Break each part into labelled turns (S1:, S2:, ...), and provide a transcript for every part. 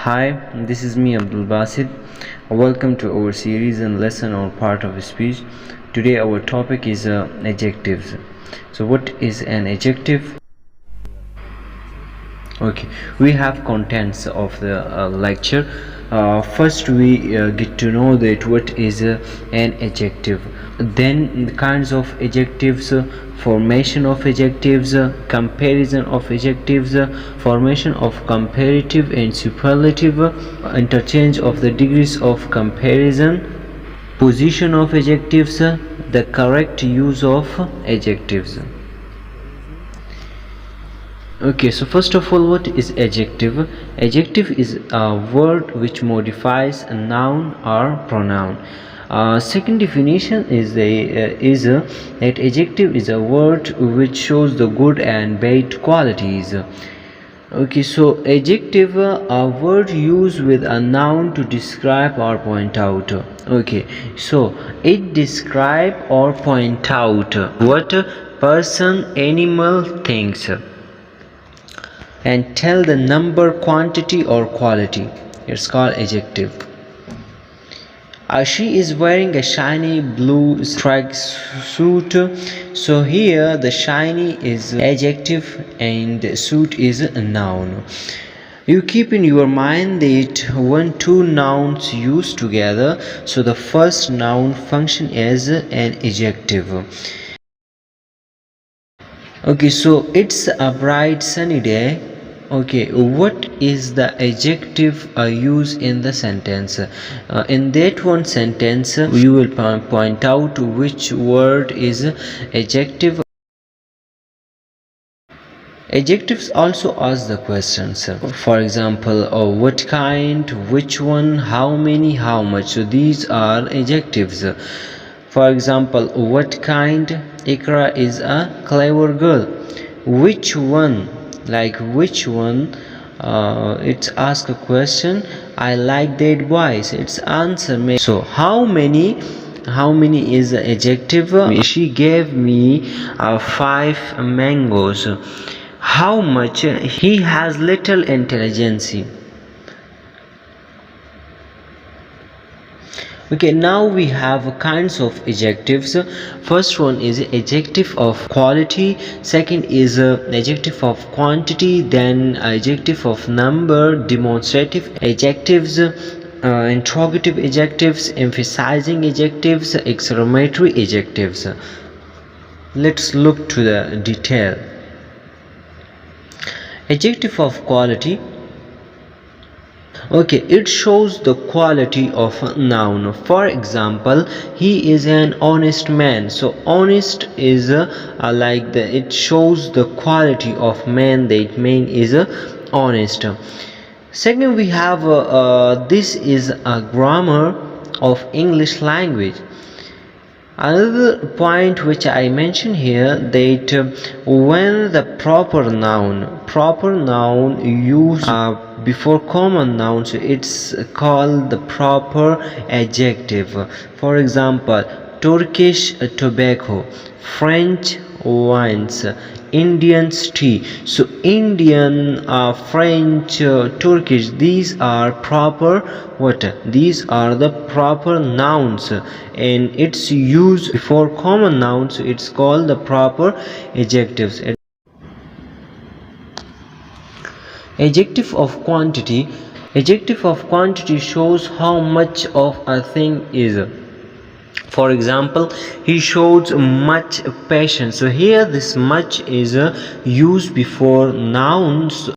S1: Hi, this is me Abdul Basid. Welcome to our series and lesson on part of speech. Today our topic is adjectives. So what is an adjective? Okay, we have contents of the lecture. First we get to know that what is an adjective, then the kinds of adjectives, formation of adjectives, comparison of adjectives, formation of comparative and superlative, interchange of the degrees of comparison, position of adjectives, the correct use of adjectives. Okay, so first of all, what is adjective? Adjective is a word which modifies a noun or pronoun. Second definition is that adjective is a word which shows the good and bad qualities. Okay, so adjective, a word used with a noun to describe or point out. Okay, so it describe or point out what a person, animal, things, and tell the number, quantity or quality. It's called adjective. She is wearing a shiny blue striped suit. So here the shiny is adjective and suit is a noun. You keep in your mind that when two nouns used together, so the first noun function as an adjective. Okay, so it's a bright sunny day. Okay, what is the adjective used in the sentence? In that one sentence you will point out which word is adjective. Adjectives also ask the questions. For example, what kind, which one, how many, how much. So these are adjectives. For example, what kind? Ikra is a clever girl. Which one? Like which one? It's ask a question. I like that boy. So it's answer. So how many? How many is the adjective? She gave me 5 mangoes. How much? He has little intelligence. Okay, now we have kinds of adjectives. First one is adjective of quality, second is adjective of quantity, then adjective of number, demonstrative adjectives, interrogative adjectives, emphasizing adjectives, exclamatory adjectives. Let's look to the detail. Adjective of quality. Okay, it shows the quality of a noun. For example, he is an honest man. So honest is like it shows the quality of man, that man is honest. Second, we have this is a grammar of English language. Another point which I mention here, that when the proper noun used before common nouns, so it's called the proper adjective. For example, Turkish tobacco, French wines, Indian's tea. So Indian, French, Turkish, these are proper what? These are the proper nouns, and its use before common nouns, so it's called the proper adjectives. Adjective of quantity. Adjective of quantity shows how much of a thing is. For example, he shows much patience. So here this much is used before nouns.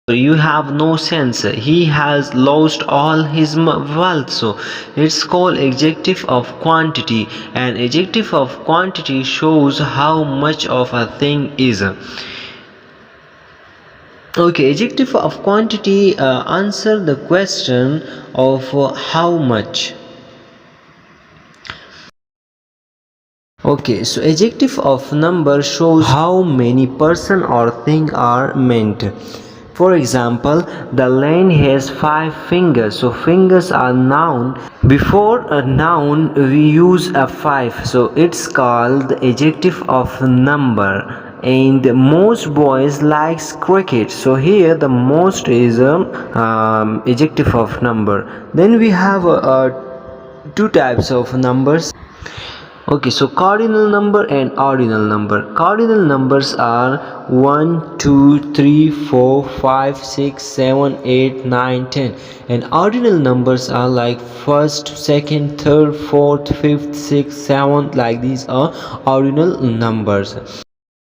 S1: You have no sense. He has lost all his wealth. So it's called adjective of quantity, and adjective of quantity shows how much of a thing is. Okay, adjective of quantity answer the question of how much. Okay, so adjective of number shows how many person or thing are meant. For example, the lion has 5 fingers. So fingers are noun. Before a noun we use a 5. So it's called the adjective of number. and most boys likes cricket. So here the most is a adjective of number. Then we have two types of numbers. Okay, so cardinal number and ordinal number. Cardinal numbers are 1, 2, 3, 4, 5, 6, 7, 8, 9, 10. And ordinal numbers are like first, second, third, fourth, fifth, sixth, seventh, like these are ordinal numbers.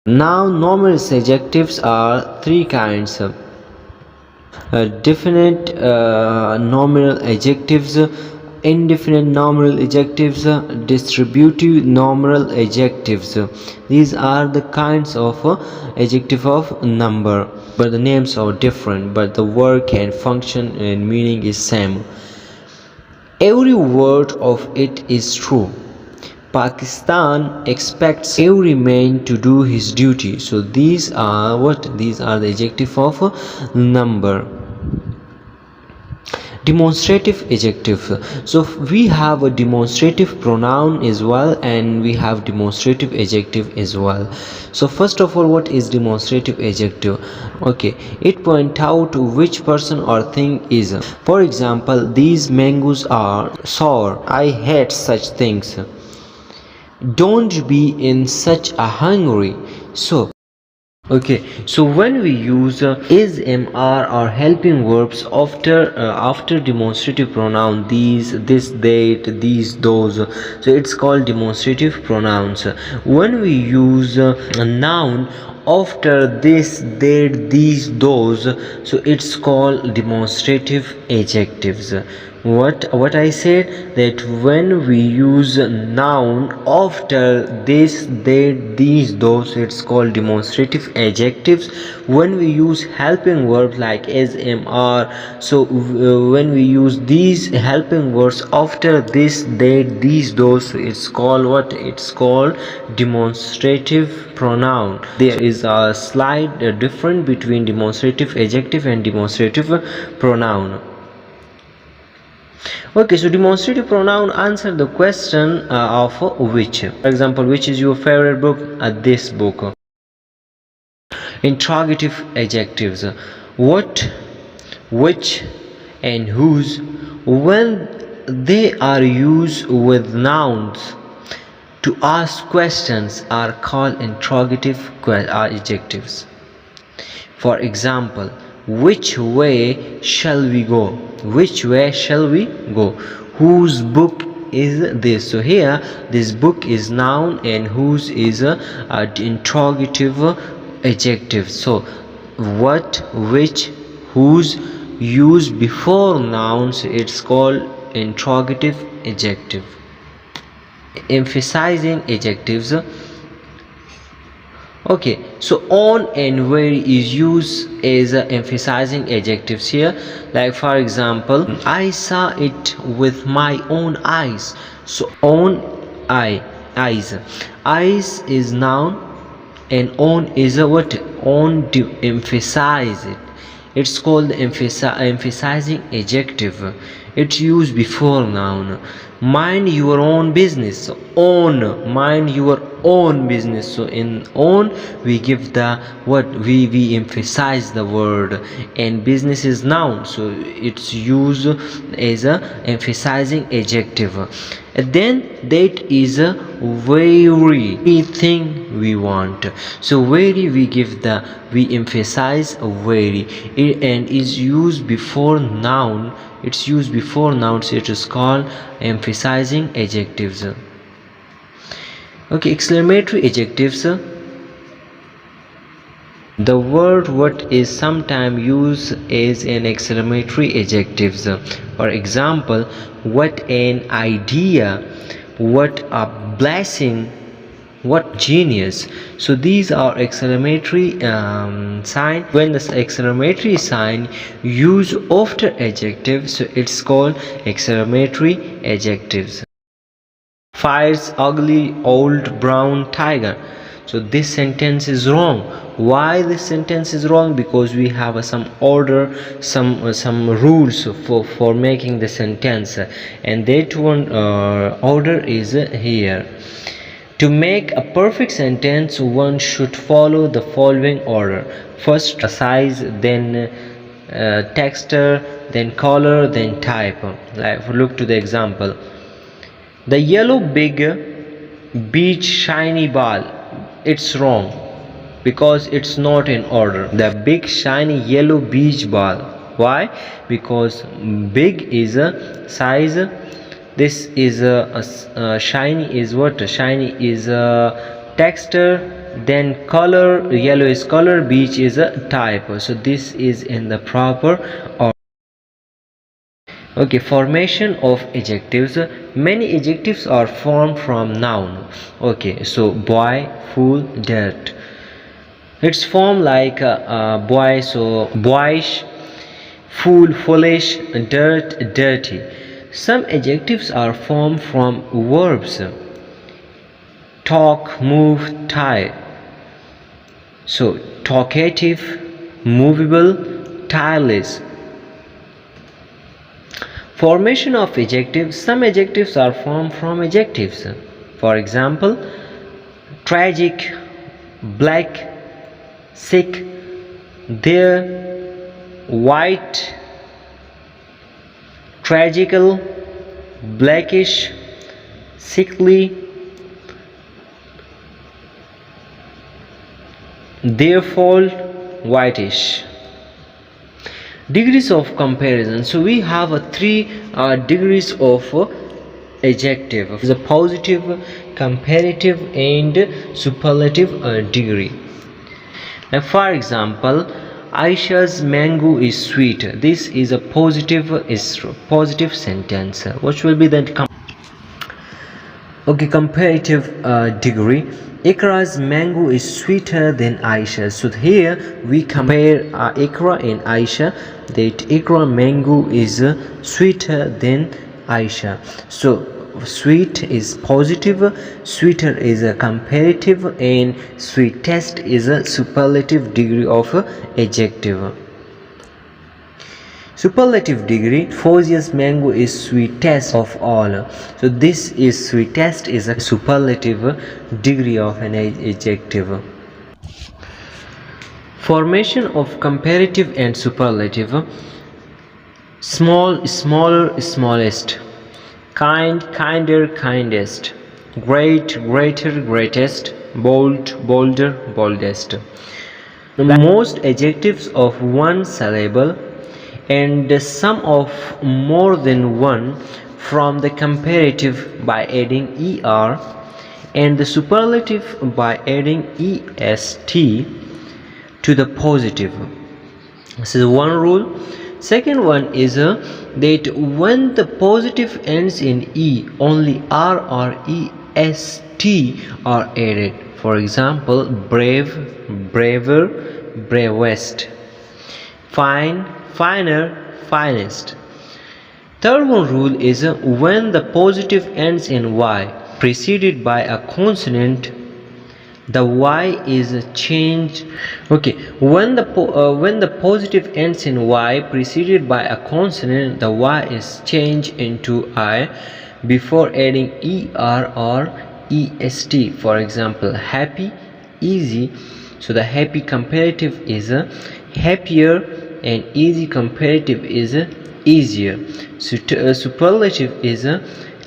S1: Now, numerous adjectives are three kinds. Definite nominal adjectives, indefinite nominal adjectives, distributive nominal adjectives. These are the kinds of adjective of number, but the names are different, but the work and function and meaning is same. Every word of it is true. Pakistan expects every man to do his duty. So these are what? These are the adjective of number. Demonstrative adjective. So we have a demonstrative pronoun as well, and we have demonstrative adjective as well. So first of all, what is demonstrative adjective? Okay, it point out which person or thing is. For example, these mangoes are sour. I hate such things. Don't be in such a hurry. Okay, so when we use is, am, are or helping verbs after demonstrative pronoun, these, this, that, these, those, so it's called demonstrative pronouns. When we use a noun after this, that, these, those, so it's called demonstrative adjectives. What I said, that when we use a noun after this, that, these, those, it's called demonstrative adjectives. When we use helping verbs like as, am, are, so when we use these helping words after this, that, these, those, it's called what? It's called demonstrative pronoun. There is a slight difference between demonstrative adjective and demonstrative pronoun. Okay, so demonstrative pronoun answer the question of which. For example, which is your favorite book? This book. Interrogative adjectives: what, which, and whose. When they are used with nouns to ask questions are called interrogative adjectives. For example, which way shall we go? Which way shall we go? Whose book is this? So here this book is noun and whose is a interrogative adjective. So what, which, whose used before nouns, it's called interrogative adjective. Emphasizing adjectives. Okay, so on and where is used as emphasizing adjectives here. Like for example, I saw it with my own eyes. So on, eyes is noun and on is a what? On to emphasize it. It's called emphasizing adjective. It's used before noun. Mind your own business. So own, mind your own business. So in own we give the what? We emphasize the word, and business is noun, so it's used as a emphasizing adjective. And then that is a very thing we want. So very we give the, we emphasize very, and is used before noun. It's used before noun, so it is called emphasizing adjectives. Okay, exclamatory adjectives. The word what is sometimes used as an exclamatory adjectives. For example, what an idea, what a blessing, what genius. So these are exclamatory sign. When the exclamatory sign used after adjective, so it's called exclamatory adjectives. Fires ugly old brown tiger. So this sentence is wrong. Why this sentence is wrong? Because we have some order, some rules for making the sentence, and that one order is here. To make a perfect sentence, one should follow the following order. First size, then texture, then color, then type. Like, look to the example. The yellow big beach shiny ball. It's wrong because it's not in order. The big shiny yellow beach ball. Why? Because big is a size. This is a shiny is what? Shiny is a texture. Then color, yellow is color, beach is a type. So this is in the proper order. Okay, formation of adjectives. Many adjectives are formed from noun. Okay, so boy, fool, dirt. It's formed like boy, so boyish, fool, foolish, dirt, dirty. Some adjectives are formed from verbs. Talk, move, tie. So talkative, movable, tireless. Formation of adjectives. Some adjectives are formed from adjectives. For example, tragic, black, sick, there, white, tragical, blackish, sickly, therefore, whitish. Degrees of comparison. So we have three degrees of adjective. The positive, comparative, and superlative degree. Now, for example, Aisha's mango is sweet. This is a positive sentence. What will be the comparative degree? Ikra's mango is sweeter than Aisha. So here we compare Ikra and Aisha, that Ikra mango is sweeter than Aisha. So sweet is positive, sweeter is a comparative, and sweetest is a superlative degree of adjective. Superlative degree. Fauzia's mango is sweetest of all. So this is sweetest is a superlative degree of an adjective. Formation of comparative and superlative. Small, smaller, smallest. Kind, kinder, kindest. Great, greater, greatest. Bold, bolder, boldest. Most adjectives of one syllable and the sum of more than one from the comparative by adding er, and the superlative by adding est to the positive. This is one rule. Second one is that when the positive ends in e, only r or est are added. For example, brave, braver, bravest. Fine, finer, finest. Third one rule is when the positive ends in y preceded by a consonant, the y is changed. Okay, when the positive ends in y preceded by a consonant, the y is changed into I before adding er or est. For example, happy, easy. So the happy comparative is happier, and easy comparative is easier. So superlative is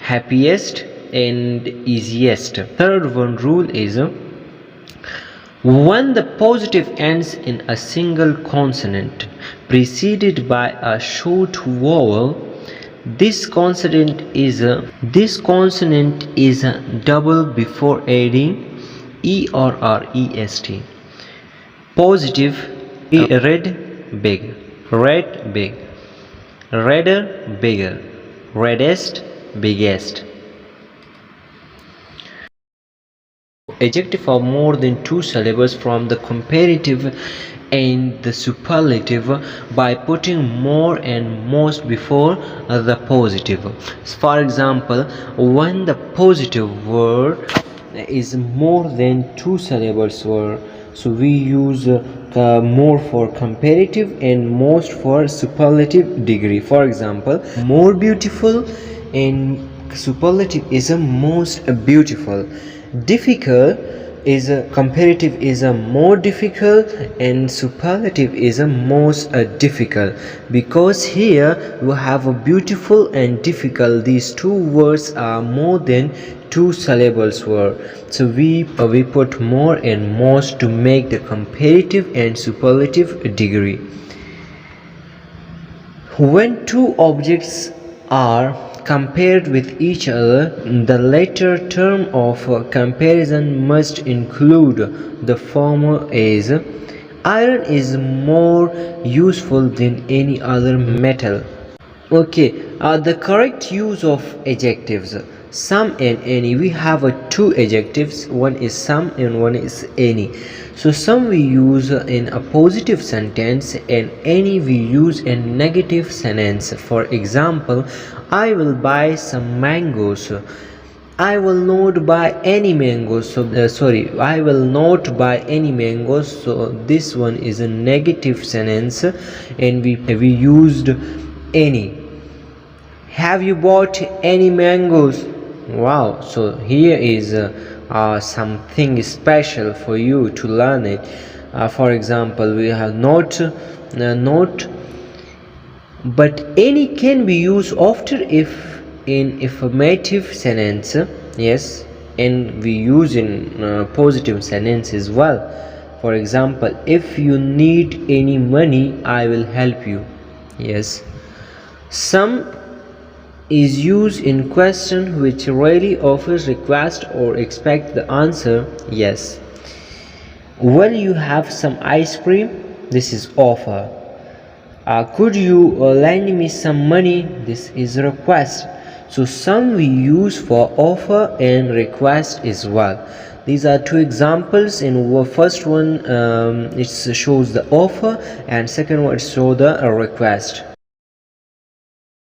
S1: happiest and easiest. Third one rule is when the positive ends in a single consonant preceded by a short vowel, this consonant is double before adding er or est. Positive, red, big, red, big, redder, bigger, reddest, biggest. Adjective of more than two syllables from the comparative and the superlative by putting more and most before the positive. For example, when the positive word is more than two syllables word, so we use more for comparative and most for superlative degree. For example, more beautiful, and superlative is a most beautiful, Difficult is a comparative is a more difficult, and superlative is a most difficult, because here you have a beautiful and difficult. These two words are more than two syllables word, so we put more and most to make the comparative and superlative degree. When two objects are compared with each other, the latter term of comparison must include the former as iron is more useful than any other metal. Okay, the correct use of adjectives. Some and any. We have two adjectives. One is some and one is any. So some we use in a positive sentence and any we use in negative sentence. For example, I will buy some mangoes. I will not buy any mangoes. So I will not buy any mangoes. So this one is a negative sentence, and we used any. Have you bought any mangoes? Wow, so here is something special for you to learn it. For example, we have not, but any can be used after if in affirmative sentence. Yes, and we use in positive sentence as well. For example, if you need any money, I will help you. Yes. Some is used in question which rarely offers request or expect the answer yes. Will you have some ice cream? This is offer. Could you lend me some money? This is request. So some we use for offer and request as well. These are two examples. In the first one it shows the offer, and second one shows the request.